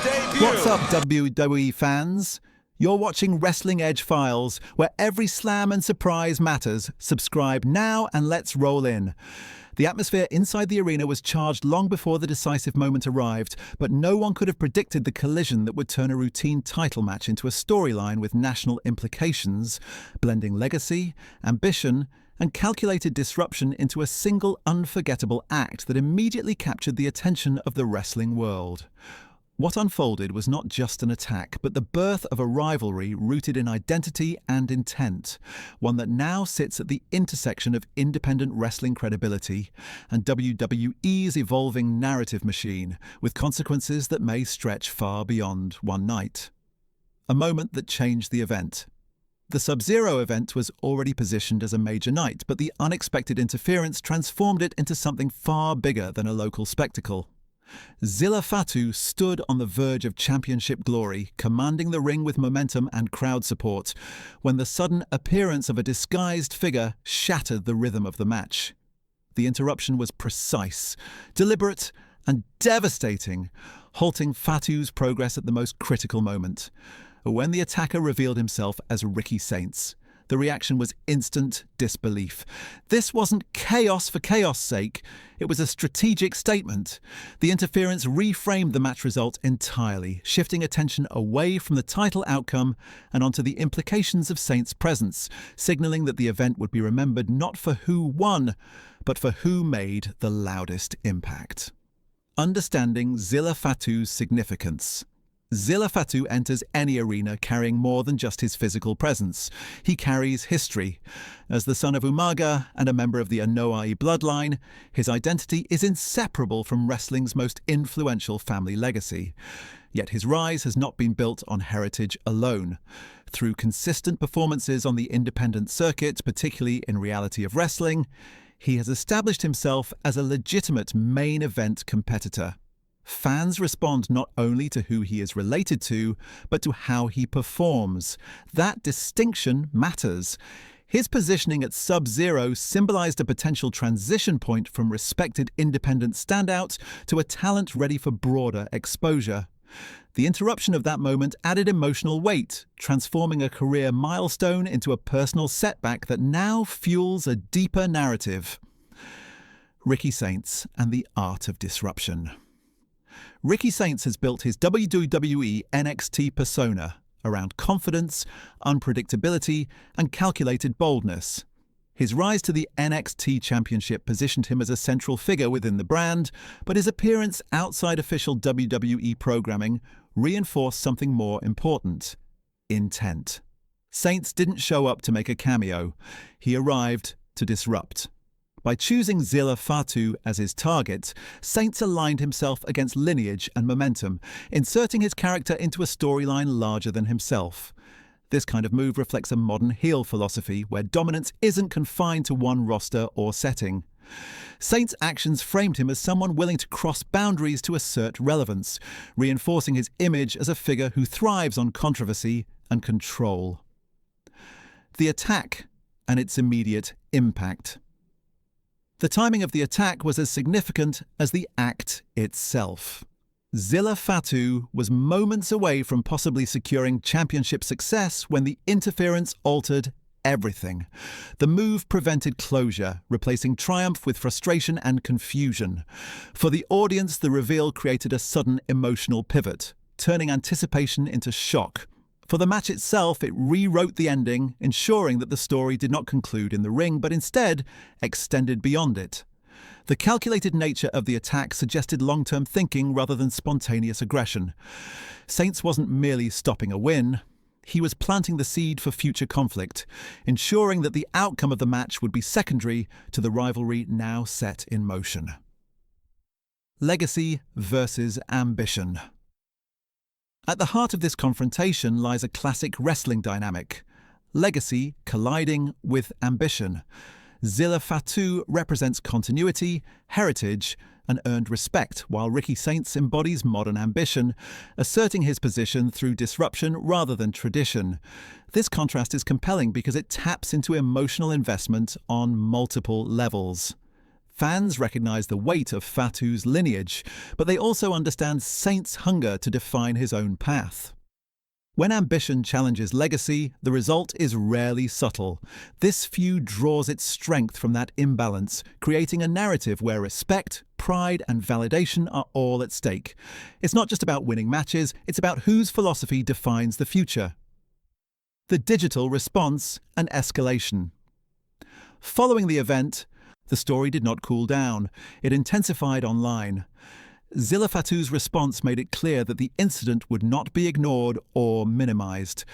debut. What's up, WWE fans? You're watching Wrestling Edge Files, where every slam and surprise matters. Subscribe now and let's roll in. The atmosphere inside the arena was charged long before the decisive moment arrived, but no one could have predicted the collision that would turn a routine title match into a storyline with national implications, blending legacy, ambition, and calculated disruption into a single unforgettable act that immediately captured the attention of the wrestling world. What unfolded was not just an attack, but the birth of a rivalry rooted in identity and intent, one that now sits at the intersection of independent wrestling credibility and WWE's evolving narrative machine, with consequences that may stretch far beyond one night. A moment that changed the event. The Sub-Zero event was already positioned as a major night, but the unexpected interference transformed it into something far bigger than a local spectacle. Zilla Fatu stood on the verge of championship glory, commanding the ring with momentum and crowd support, when the sudden appearance of a disguised figure shattered the rhythm of the match. The interruption was precise, deliberate, and devastating, halting Fatu's progress at the most critical moment. When the attacker revealed himself as Ricky Saints, the reaction was instant disbelief. This wasn't chaos for chaos' sake, it was a strategic statement. The interference reframed the match result entirely, shifting attention away from the title outcome and onto the implications of Saints' presence, signaling that the event would be remembered not for who won, but for who made the loudest impact. Understanding Zilla Fatu's significance. Zilla Fatu enters any arena carrying more than just his physical presence. He carries history. As the son of Umaga and a member of the Anoa'i bloodline, his identity is inseparable from wrestling's most influential family legacy. Yet his rise has not been built on heritage alone. Through consistent performances on the independent circuit, particularly in Reality of Wrestling, he has established himself as a legitimate main event competitor. Fans respond not only to who he is related to, but to how he performs. That distinction matters. His positioning at Sub-Zero symbolized a potential transition point from respected independent standout to a talent ready for broader exposure. The interruption of that moment added emotional weight, transforming a career milestone into a personal setback that now fuels a deeper narrative. Ricky Saints and the art of disruption. Ricky Saints has built his WWE NXT persona around confidence, unpredictability, and calculated boldness. His rise to the NXT Championship positioned him as a central figure within the brand, but his appearance outside official WWE programming reinforced something more important: intent. Saints didn't show up to make a cameo. He arrived to disrupt. By choosing Zilla Fatu as his target, Saints aligned himself against lineage and momentum, inserting his character into a storyline larger than himself. This kind of move reflects a modern heel philosophy where dominance isn't confined to one roster or setting. Saints' actions framed him as someone willing to cross boundaries to assert relevance, reinforcing his image as a figure who thrives on controversy and control. The attack and its immediate impact. The timing of the attack was as significant as the act itself. Zilla Fatu was moments away from possibly securing championship success when the interference altered everything. The move prevented closure, replacing triumph with frustration and confusion. For the audience, the reveal created a sudden emotional pivot, turning anticipation into shock. For the match itself, it rewrote the ending, ensuring that the story did not conclude in the ring, but instead extended beyond it. The calculated nature of the attack suggested long-term thinking rather than spontaneous aggression. Saints wasn't merely stopping a win. He was planting the seed for future conflict, ensuring that the outcome of the match would be secondary to the rivalry now set in motion. Legacy versus ambition. At the heart of this confrontation lies a classic wrestling dynamic: legacy colliding with ambition. Zilla Fatu represents continuity, heritage, and earned respect, while Ricky Saints embodies modern ambition, asserting his position through disruption rather than tradition. This contrast is compelling because it taps into emotional investment on multiple levels. Fans recognize the weight of Fatu's lineage, but they also understand Saint's hunger to define his own path. When ambition challenges legacy, the result is rarely subtle. This feud draws its strength from that imbalance, creating a narrative where respect, pride, and validation are all at stake. It's not just about winning matches, it's about whose philosophy defines the future. The digital response and escalation. Following the event, the story did not cool down. It intensified online. Zilla Fatu's response made it clear that the incident would not be ignored or minimized.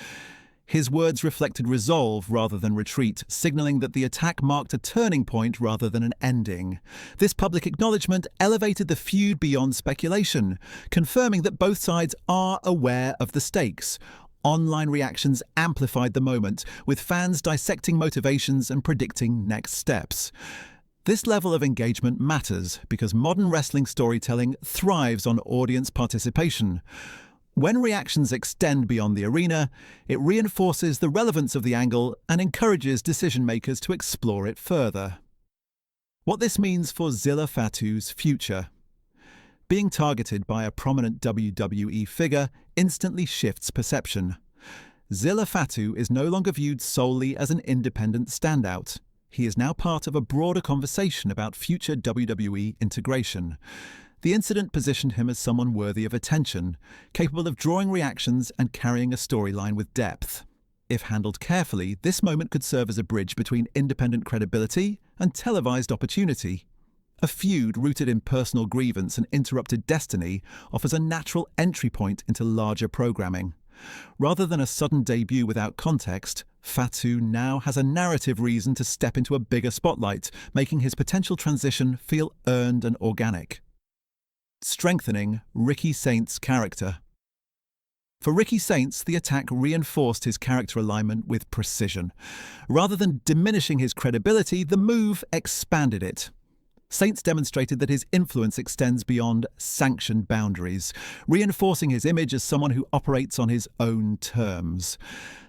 His words reflected resolve rather than retreat, signaling that the attack marked a turning point rather than an ending. This public acknowledgement elevated the feud beyond speculation, confirming that both sides are aware of the stakes. Online reactions amplified the moment, with fans dissecting motivations and predicting next steps. This level of engagement matters because modern wrestling storytelling thrives on audience participation. When reactions extend beyond the arena, it reinforces the relevance of the angle and encourages decision-makers to explore it further. What this means for Zilla Fatu's future. Being targeted by a prominent WWE figure instantly shifts perception. Zilla Fatu is no longer viewed solely as an independent standout. He is now part of a broader conversation about future WWE integration. The incident positioned him as someone worthy of attention, capable of drawing reactions and carrying a storyline with depth. If handled carefully, this moment could serve as a bridge between independent credibility and televised opportunity. A feud rooted in personal grievance and interrupted destiny offers a natural entry point into larger programming. Rather than a sudden debut without context, Fatu now has a narrative reason to step into a bigger spotlight, making his potential transition feel earned and organic. Strengthening Ricky Saint's character. For Ricky Saints, the attack reinforced his character alignment with precision. Rather than diminishing his credibility, the move expanded it. Saints demonstrated that his influence extends beyond sanctioned boundaries, reinforcing his image as someone who operates on his own terms.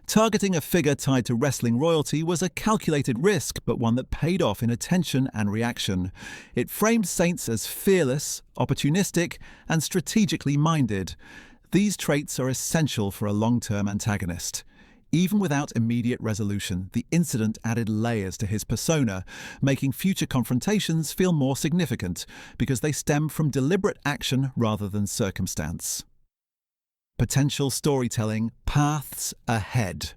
Targeting a figure tied to wrestling royalty was a calculated risk, but one that paid off in attention and reaction. It framed Saints as fearless, opportunistic, and strategically minded. These traits are essential for a long-term antagonist. Even without immediate resolution, the incident added layers to his persona, making future confrontations feel more significant because they stem from deliberate action rather than circumstance. Potential storytelling paths ahead.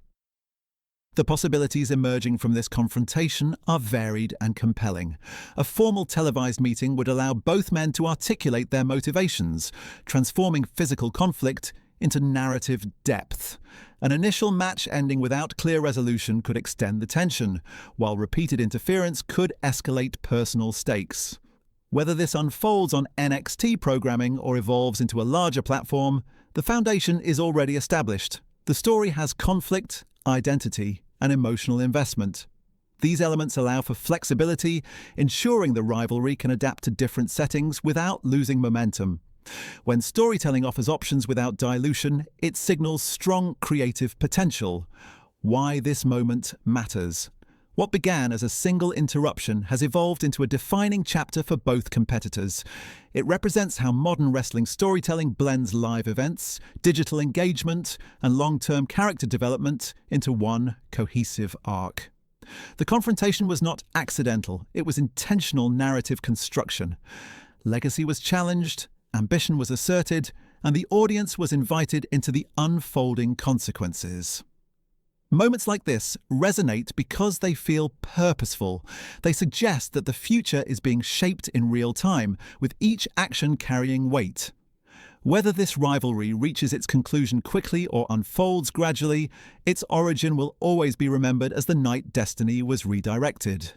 The possibilities emerging from this confrontation are varied and compelling. A formal televised meeting would allow both men to articulate their motivations, transforming physical conflict into narrative depth. An initial match ending without clear resolution could extend the tension, while repeated interference could escalate personal stakes. Whether this unfolds on NXT programming or evolves into a larger platform, the foundation is already established. The story has conflict, identity, and emotional investment. These elements allow for flexibility, ensuring the rivalry can adapt to different settings without losing momentum. When storytelling offers options without dilution, it signals strong creative potential. Why this moment matters. What began as a single interruption has evolved into a defining chapter for both competitors. It represents how modern wrestling storytelling blends live events, digital engagement, and long-term character development into one cohesive arc. The confrontation was not accidental, it was intentional narrative construction. Legacy was challenged, ambition was asserted, and the audience was invited into the unfolding consequences. Moments like this resonate because they feel purposeful. They suggest that the future is being shaped in real time, with each action carrying weight. Whether this rivalry reaches its conclusion quickly or unfolds gradually, its origin will always be remembered as the night destiny was redirected.